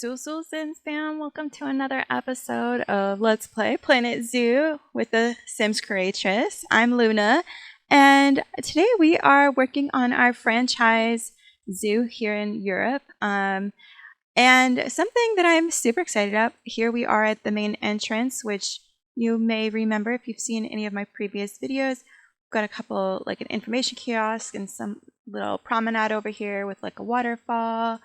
Sims fam, welcome to another episode of Let's Play Planet Zoo with the Sims Creatress. I'm Luna, and today we are working on our franchise zoo here in Europe. And something that I'm super excited about, here we are at the main entrance, which you may remember if you've seen any of my previous videos. We've got a couple, like an information kiosk and some little promenade over here with like a waterfall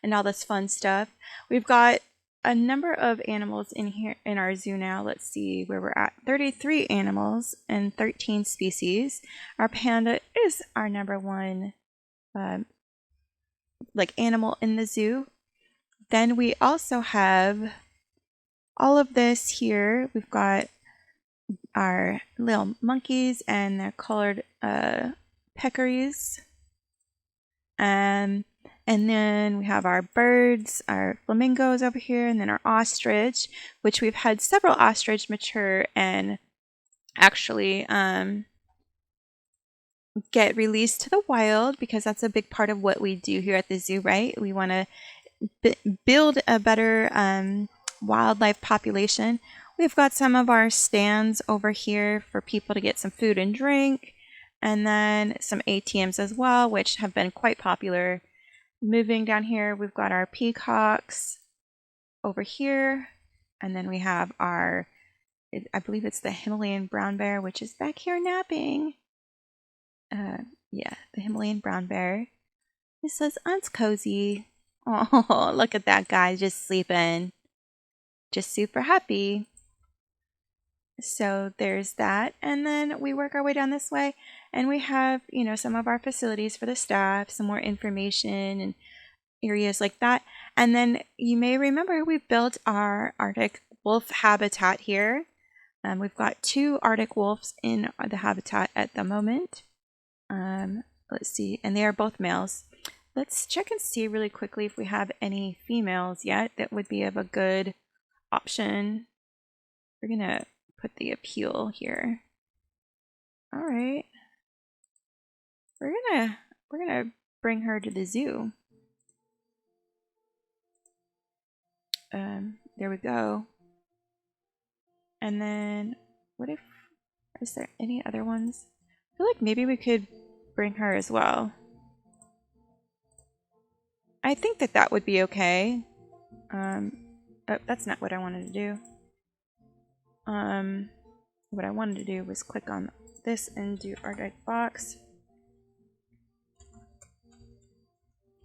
and all this fun stuff. We've got a number of animals in here in our zoo now. Let's see where we're at. 33 animals and 13 species. Our panda is our number one animal in the zoo. Then we also have all of this here. We've got our little monkeys and their colored peccaries. And then we have our birds, our flamingos over here, and then our ostrich, which we've had several ostrich mature and actually get released to the wild, because that's a big part of what we do here at the zoo, right? We want to build a better wildlife population. We've got some of our stands over here for people to get some food and drink, and then some ATMs as well, which have been quite popular. Moving down here, we've got our peacocks over here, and then we have our, I believe it's the Himalayan brown bear, which is back here napping. Yeah, the Himalayan brown bear. It says, "Aunt's cozy." Oh, look at that guy just sleeping. Just super happy. So there's that. And then we work our way down this way, and we have, some of our facilities for the staff, some more information and areas like that. And then you may remember we built our Arctic wolf habitat here. We've got 2 Arctic wolves in the habitat at the moment. Let's see, and they are both males. Let's check and see really quickly if we have any females yet that would be of a good option. We're gonna put the appeal here. All right, we're gonna bring her to the zoo. There we go. And then is there any other ones? I feel like maybe we could bring her as well. I think that would be okay. Oh, that's not what I wanted to do. What I wanted to do was click on this and do Arctic fox.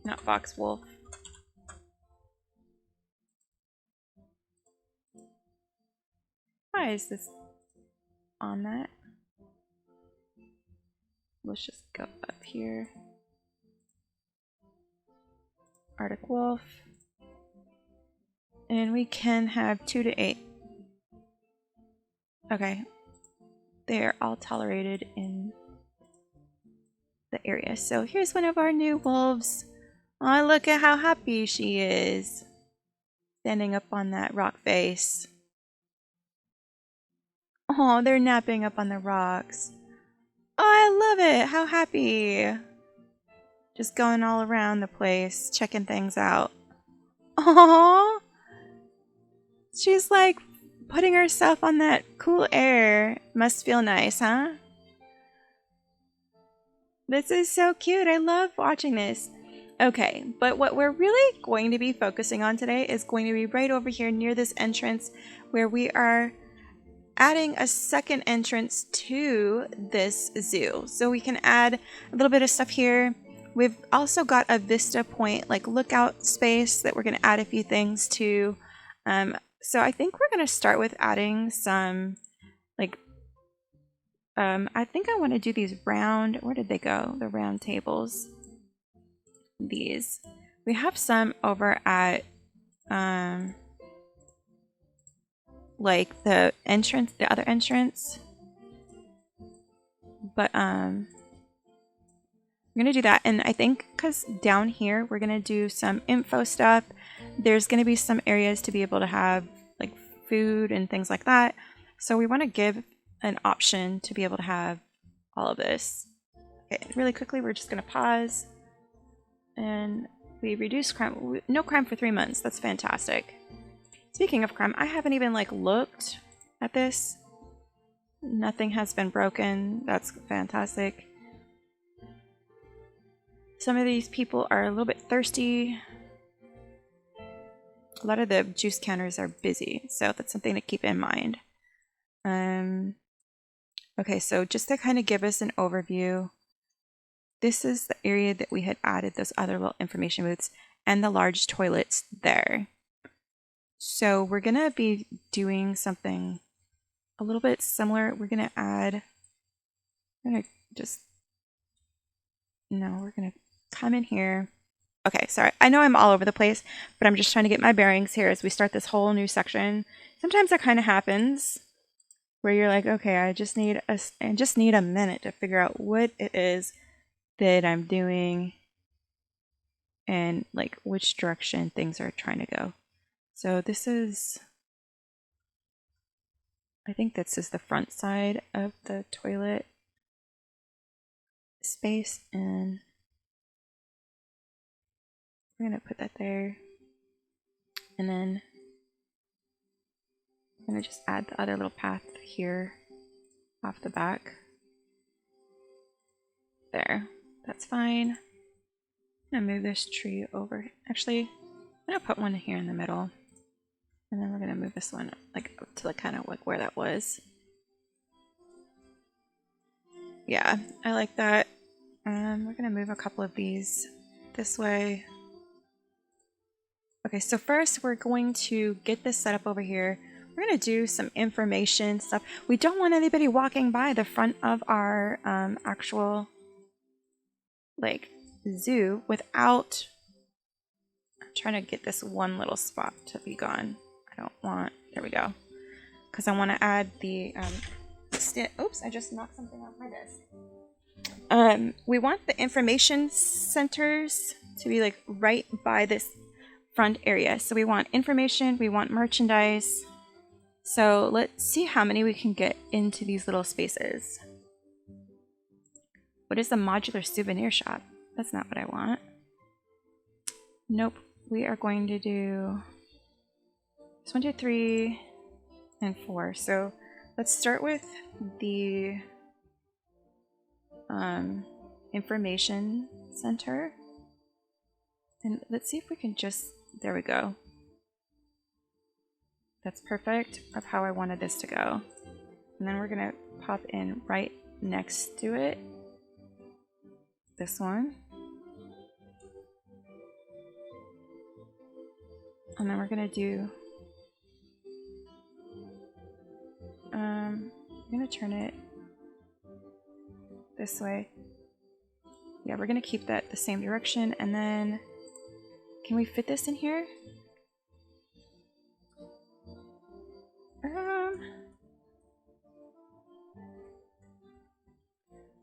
Not fox wolf. Why is this on that? Let's just go up here. Arctic wolf. And we can have 2 to 8. Okay. They're all tolerated in the area. So here's one of our new wolves. Oh, look at how happy she is. Standing up on that rock face. Oh, they're napping up on the rocks. Oh, I love it. How happy. Just going all around the place, checking things out. Oh, she's like putting herself on that cool air. Must feel nice, huh? This is so cute. I love watching this. Okay, but what we're really going to be focusing on today is going to be right over here near this entrance, where we are adding a second entrance to this zoo. So we can add a little bit of stuff here. We've also got a vista point, like lookout space, that we're going to add a few things to. So I think we're going to start with adding some, I think I want to do these round, where did they go? The round tables. These. We have some over at, like the entrance, the other entrance. But, I'm going to do that. And I think because down here, we're going to do some info stuff. There's going to be some areas to be able to have like food and things like that. So we want to give an option to be able to have all of this. Okay, really quickly, we're just going to pause and We reduced crime. No crime for 3 months. That's fantastic. Speaking of crime, I haven't even like looked at this. Nothing has been broken. That's fantastic. Some of these people are a little bit thirsty. A lot of the juice counters are busy, so that's something to keep in mind. Okay, so just to kind of give us an overview, this is the area that we had added those other little information booths and the large toilets there. So we're going to be doing something a little bit similar. We're going to add, we're going to come in here. Okay, sorry. I know I'm all over the place, but I'm just trying to get my bearings here as we start this whole new section. Sometimes that kind of happens where you're like, okay, I just need a minute to figure out what it is that I'm doing and like which direction things are trying to go. So this is, I think this is the front side of the toilet space, and we're going to put that there. And then I'm going to just add the other little path here off the back. There. That's fine. I'm going to move this tree over. Actually, I'm going to put one here in the middle. And then we're going to move this one like up to kind of like where that was. Yeah, I like that. We're going to move a couple of these this way. Okay, so first we're going to get this set up over here. We're going to do some information stuff. We don't want anybody walking by the front of our actual like zoo without... I'm trying to get this one little spot to be gone. I don't want... There we go. Because I want to add the... Oops, I just knocked something off my desk. We want the information centers to be like right by this front area. So we want information, we want merchandise. So let's see how many we can get into these little spaces. What is the modular souvenir shop? That's not what I want. Nope. We are going to do 1, 2, 3, and 4. So let's start with the information center. And let's see if we can just... There we go. That's perfect of how I wanted this to go. And then we're going to pop in right next to it. This one. And then we're going to do... I'm going to turn it this way. Yeah, we're going to keep that the same direction. And then... Can we fit this in here?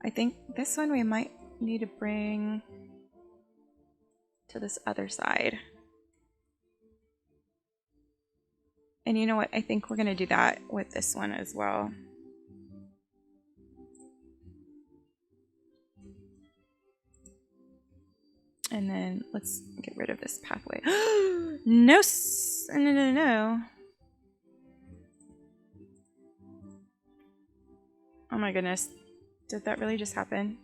I think this one we might need to bring to this other side. And you know what? I think we're going to do that with this one as well. And then let's get rid of this pathway. No, no. Oh my goodness. Did that really just happen?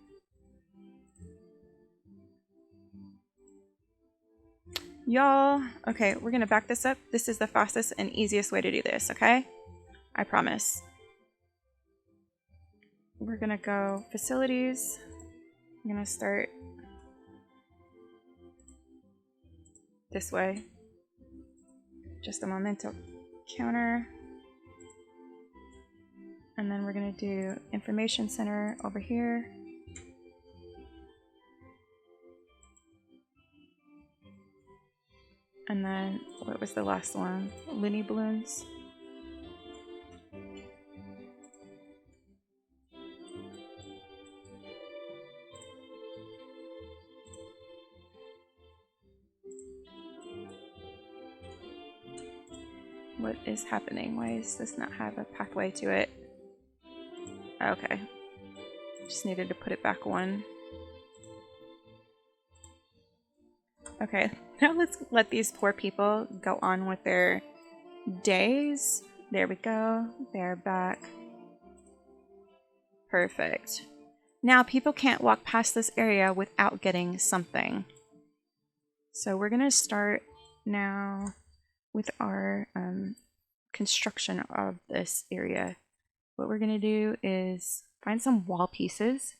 Y'all, okay, we're gonna back this up. This is the fastest and easiest way to do this, okay? I promise. We're gonna go facilities. I'm gonna start this way. Just a memento counter. And then we're going to do information center over here. And then, what was the last one? Looney balloons. What is happening? Why does this not have a pathway to it? Okay. Just needed to put it back one. Okay, now let's let these poor people go on with their days. There we go. They're back. Perfect. Now people can't walk past this area without getting something. So we're going to start now with our construction of this area. What we're going to do is find some wall pieces.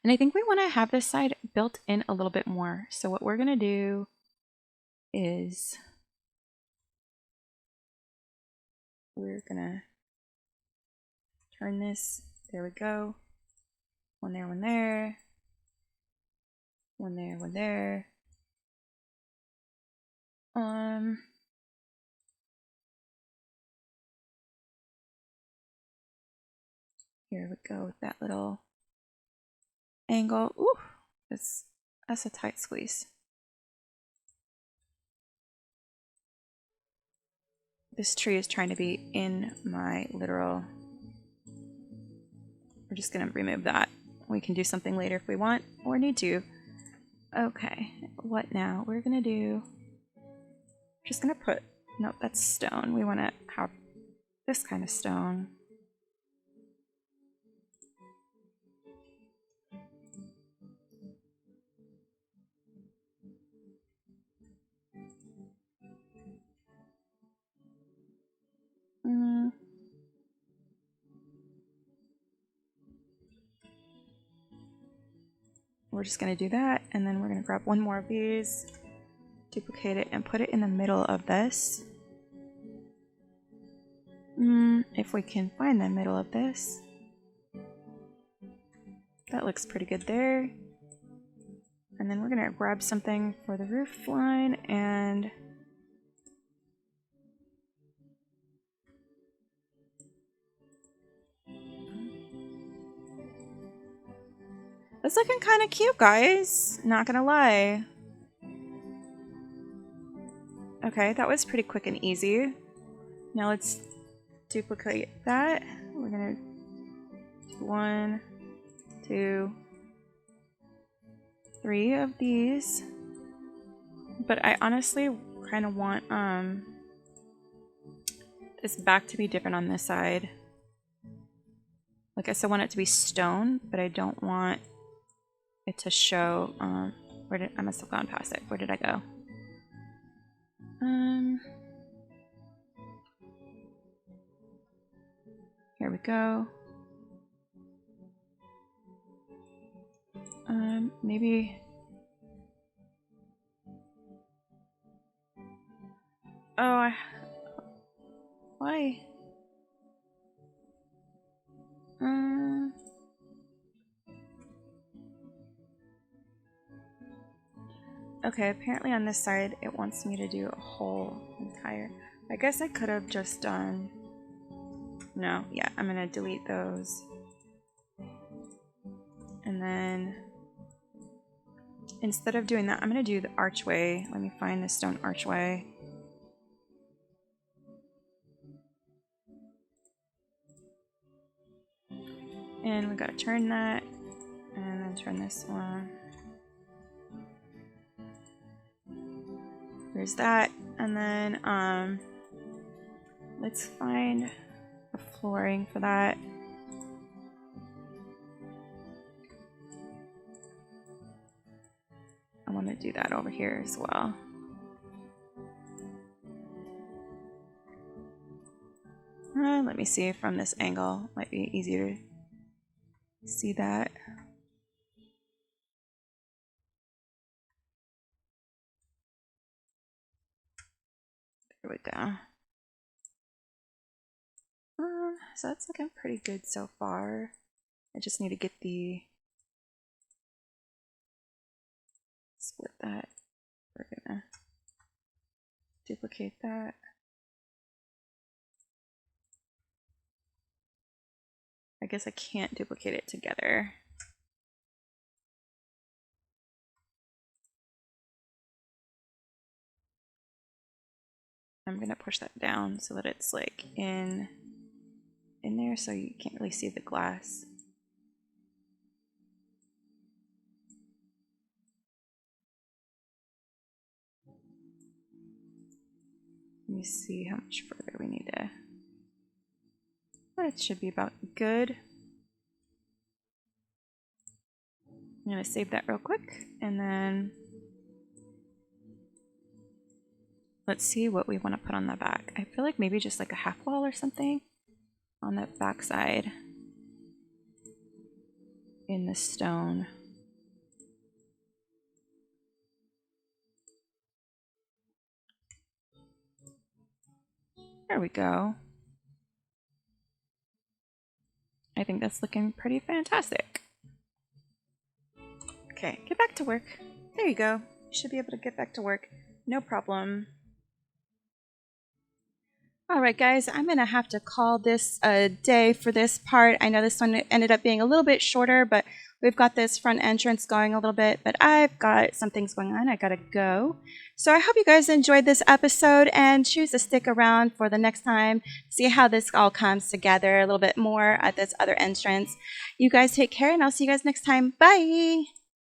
And I think we want to have this side built in a little bit more. So what we're going to do is we're going to turn this. There we go. One there, one there. One there, one there. Here we go with that little angle. Ooh, that's a tight squeeze. This tree is trying to be in my literal. We're just gonna remove that. We can do something later if we want or need to. Okay, what now? We're gonna do. Just gonna put. Nope, that's stone. We want to have this kind of stone. We're just going to do that, and then we're going to grab one more of these, duplicate it, and put it in the middle of this. If we can find the middle of this. That looks pretty good there. And then we're going to grab something for the roof line, and it's looking kind of cute, guys. Not gonna lie. Okay, that was pretty quick and easy. Now let's duplicate that. We're gonna do 1, 2, 3 of these. But I honestly kind of want this back to be different on this side. Like I said, I want it to be stone, but I don't want it to show. I must have gone past it. Where did I go? Here we go. Maybe. Oh, why? Okay, apparently on this side it wants me to do a whole entire. I guess I could have just done. No, yeah, I'm gonna delete those. And then instead of doing that, I'm gonna do the archway. Let me find the stone archway. And we gotta turn that, and then turn this one. There's that, and then let's find a flooring for that. I want to do that over here as well. Let me see from this angle. Might be easier to see that. There we go. So that's looking pretty good so far. I just need to get the split that. We're gonna duplicate that. I guess I can't duplicate it together. I'm gonna push that down so that it's like in there, so you can't really see the glass. Let me see how much further we need to. That should be about good. I'm going to save that real quick, and then let's see what we want to put on the back. I feel like maybe just like a half wall or something on that back side in the stone. There we go. I think that's looking pretty fantastic. Okay, get back to work. There you go. You should be able to get back to work. No problem. All right, guys, I'm going to have to call this a day for this part. I know this one ended up being a little bit shorter, but we've got this front entrance going a little bit, but I've got some things going on. I got to go. So I hope you guys enjoyed this episode and choose to stick around for the next time. See how this all comes together a little bit more at this other entrance. You guys take care, and I'll see you guys next time. Bye.